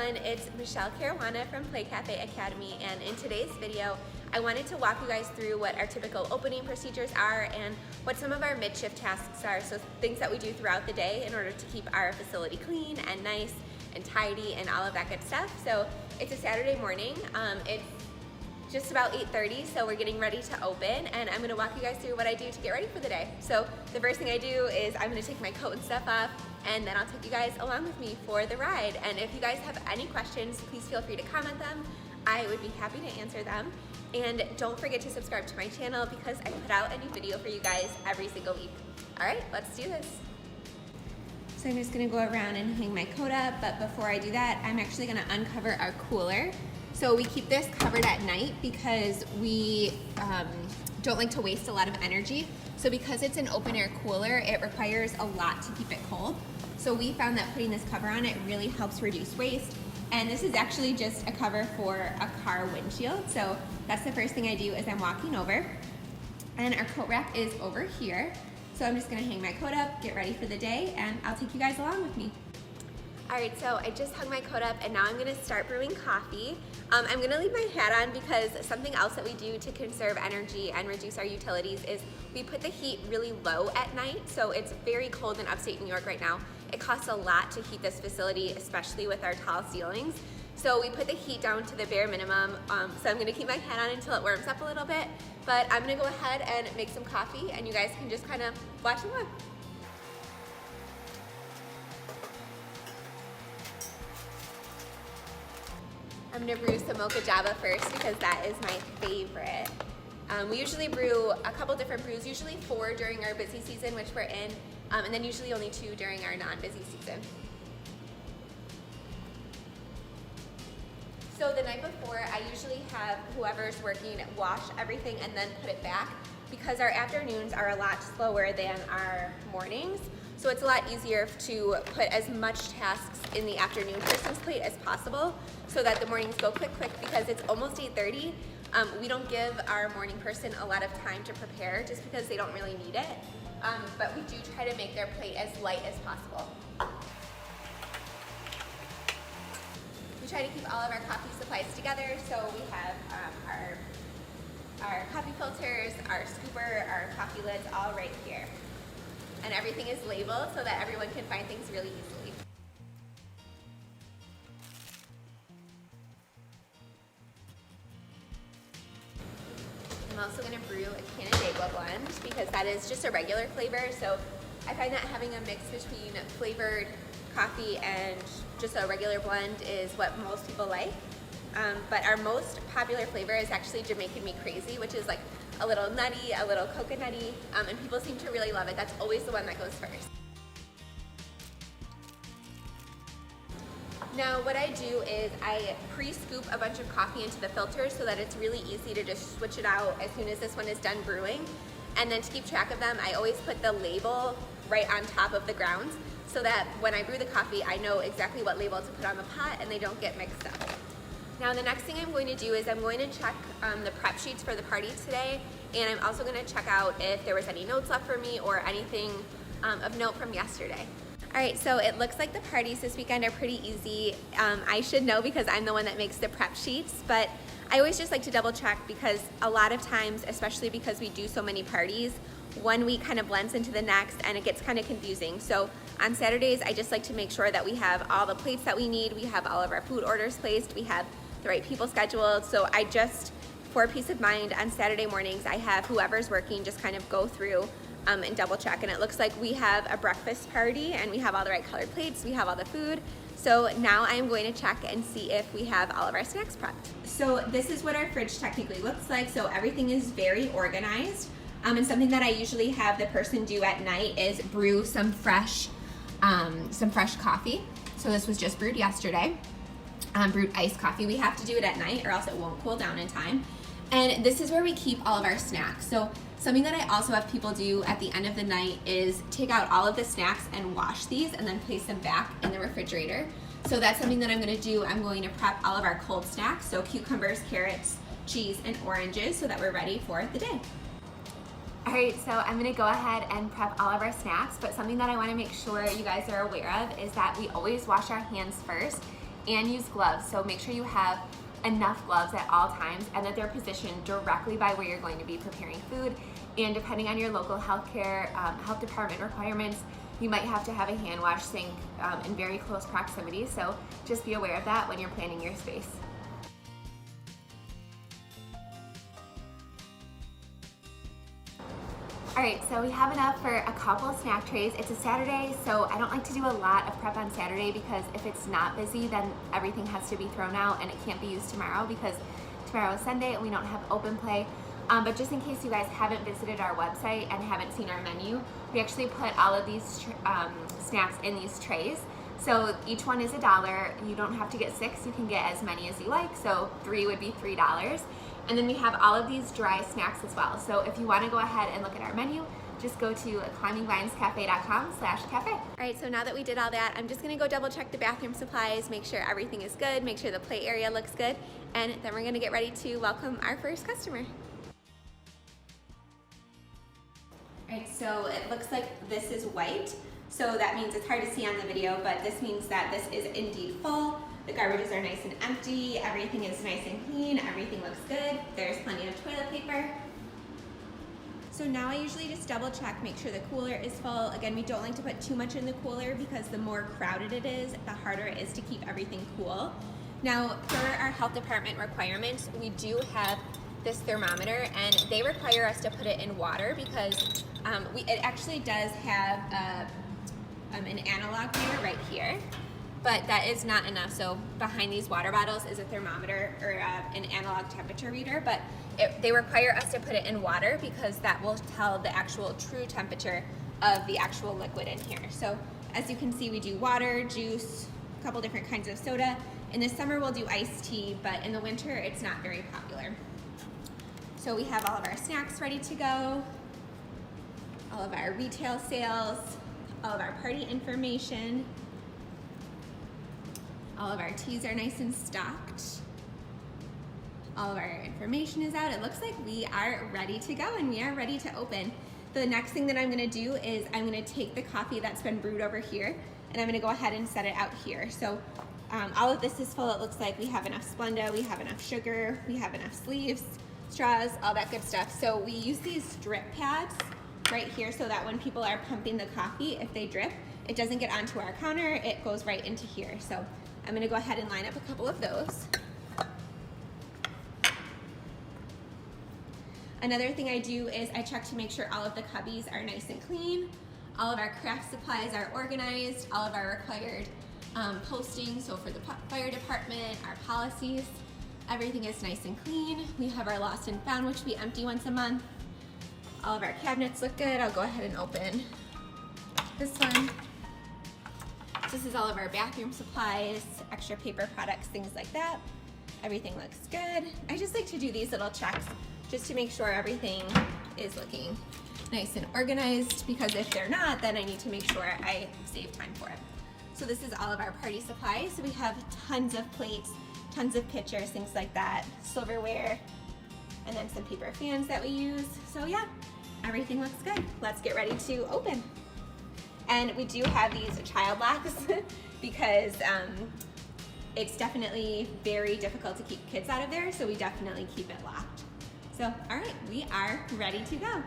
everyone, it's Michelle Caruana from Play Cafe Academy, and in today's video I wanted to walk you guys through what our typical opening procedures are and what some of our mid-shift tasks are, so things that we do throughout the day in order to keep our facility clean and nice and tidy and all of that good stuff. So it's a Saturday morning, it's just about 8:30, so we're getting ready to open, and I'm gonna walk you guys through what I do to get ready for the day. So the first thing I do is I'm gonna take my coat and stuff off, and then I'll take you guys along with me for the ride. And if you guys have any questions, please feel free to comment them. I would be happy to answer them. And don't forget to subscribe to my channel because I put out a new video for you guys every single week. All right, let's do this. So I'm just gonna go around and hang my coat up, but before I do that, I'm actually gonna uncover our cooler. So we keep this covered at night because we don't like to waste a lot of energy. So because it's an open air cooler, it requires a lot to keep it cold. So we found that putting this cover on it really helps reduce waste. And this is actually just a cover for a car windshield. So that's the first thing I do is I'm walking over. And our coat rack is over here. So I'm just gonna hang my coat up, get ready for the day, and I'll take you guys along with me. All right, so I just hung my coat up and now I'm gonna start brewing coffee. I'm gonna leave my hat on because something else that we do to conserve energy and reduce our utilities is we put the heat really low at night. So it's very cold in upstate New York right now. It costs a lot to heat this facility, especially with our tall ceilings. So we put the heat down to the bare minimum. So I'm gonna keep my hat on until it warms up a little bit, but I'm gonna go ahead and make some coffee and you guys can just kind of watch along. I'm gonna brew some Mocha Java first because that is my favorite. We usually brew a couple different brews, usually 4 during our busy season, which we're in, and then usually only 2 during our non-busy season. So the night before, I usually have whoever's working wash everything and then put it back because our afternoons are a lot slower than our mornings. So it's a lot easier to put as much tasks in the afternoon person's plate as possible so that the mornings go quick because it's almost 8:30. We don't give our morning person a lot of time to prepare just because they don't really need it. But we do try to make their plate as light as possible. We try to keep all of our coffee supplies together. So we have our coffee filters, our scooper, our coffee lids all right here. And everything is labeled so that everyone can find things really easily. I'm also going to brew a Canandaigua blend because that is just a regular flavor. So I find that having a mix between flavored coffee and just a regular blend is what most people like. But our most popular flavor is actually Jamaican Me Crazy, which is like a little nutty, a little coconutty, and people seem to really love it. That's always the one that goes first. Now what I do is I pre-scoop a bunch of coffee into the filters so that it's really easy to just switch it out as soon as this one is done brewing. And then to keep track of them, I always put the label right on top of the grounds so that when I brew the coffee, I know exactly what label to put on the pot and they don't get mixed up. Now the next thing I'm going to do is I'm going to check the prep sheets for the party today, and I'm also going to check out if there was any notes left for me or anything of note from yesterday. All right, so it looks like the parties this weekend are pretty easy. I should know because I'm the one that makes the prep sheets, but I always just like to double check because a lot of times, especially because we do so many parties, one week kind of blends into the next and it gets kind of confusing. So on Saturdays, I just like to make sure that we have all the plates that we need, we have all of our food orders placed, we have the right people scheduled. So I just, for peace of mind, on Saturday mornings, I have whoever's working just kind of go through and double check. And it looks like we have a breakfast party and we have all the right colored plates, we have all the food. So now I'm going to check and see if we have all of our snacks prepped. So this is what our fridge technically looks like. So everything is very organized. And something that I usually have the person do at night is brew some fresh coffee. So this was just brewed yesterday. Brewed iced coffee. We have to do it at night or else it won't cool down in time. And this is where we keep all of our snacks. So something that I also have people do at the end of the night is take out all of the snacks and wash these and then place them back in the refrigerator. So that's something that I'm going to do. I'm going to prep all of our cold snacks, so cucumbers, carrots, cheese, and oranges, so that we're ready for the day. All right, so I'm gonna go ahead and prep all of our snacks, but something that I wanna make sure you guys are aware of is that we always wash our hands first and use gloves. So make sure you have enough gloves at all times and that they're positioned directly by where you're going to be preparing food. And depending on your local health department requirements, you might have to have a hand wash sink in very close proximity. So just be aware of that when you're planning your space. All right, so we have enough for a couple of snack trays. It's a Saturday, so I don't like to do a lot of prep on Saturday because if it's not busy, then everything has to be thrown out and it can't be used tomorrow because tomorrow is Sunday and we don't have open play. But just in case you guys haven't visited our website and haven't seen our menu, we actually put all of these snacks in these trays. So each one is $1. You don't have to get 6, you can get as many as you like. So 3 would be $3. And then we have all of these dry snacks as well. So if you want to go ahead and look at our menu, just go to climbingvinescafe.com/cafe. All right, so now that we did all that, I'm just gonna go double check the bathroom supplies, make sure everything is good, make sure the play area looks good, and then we're gonna get ready to welcome our first customer. All right, so it looks like this is white. So that means it's hard to see on the video, but this means that this is indeed full. The garbages are nice and empty, everything is nice and clean, everything looks good. There's plenty of toilet paper. So now I usually just double check, make sure the cooler is full. Again, we don't like to put too much in the cooler because the more crowded it is, the harder it is to keep everything cool. Now, for our health department requirements, we do have this thermometer and they require us to put it in water because it actually does have an analog meter right here. But that is not enough. So behind these water bottles is a thermometer or an analog temperature reader, but they require us to put it in water because that will tell the actual true temperature of the actual liquid in here. So as you can see, we do water, juice, a couple different kinds of soda. In the summer, we'll do iced tea, but in the winter, it's not very popular. So we have all of our snacks ready to go, all of our retail sales, all of our party information. All of our teas are nice and stocked. All of our information is out. It looks like we are ready to go and we are ready to open. The next thing that I'm gonna do is I'm gonna take the coffee that's been brewed over here and I'm gonna go ahead and set it out here. So all of this is full. It looks like we have enough Splenda, we have enough sugar, we have enough sleeves, straws, all that good stuff. So we use these drip pads right here so that when people are pumping the coffee, if they drip, it doesn't get onto our counter, it goes right into here. So I'm gonna go ahead and line up a couple of those. Another thing I do is I check to make sure all of the cubbies are nice and clean. All of our craft supplies are organized, all of our required postings, so for the fire department, our policies, everything is nice and clean. We have our lost and found, which we empty once a month. All of our cabinets look good. I'll go ahead and open this one. This is all of our bathroom supplies, extra paper products, things like that. Everything looks good. I just like to do these little checks just to make sure everything is looking nice and organized, because if they're not, then I need to make sure I save time for it. So this is all of our party supplies. So we have tons of plates, tons of pitchers, things like that, silverware, and then some paper fans that we use. So yeah, everything looks good. Let's get ready to open. And we do have these child locks because it's definitely very difficult to keep kids out of there, so we definitely keep it locked. So, all right, we are ready to go.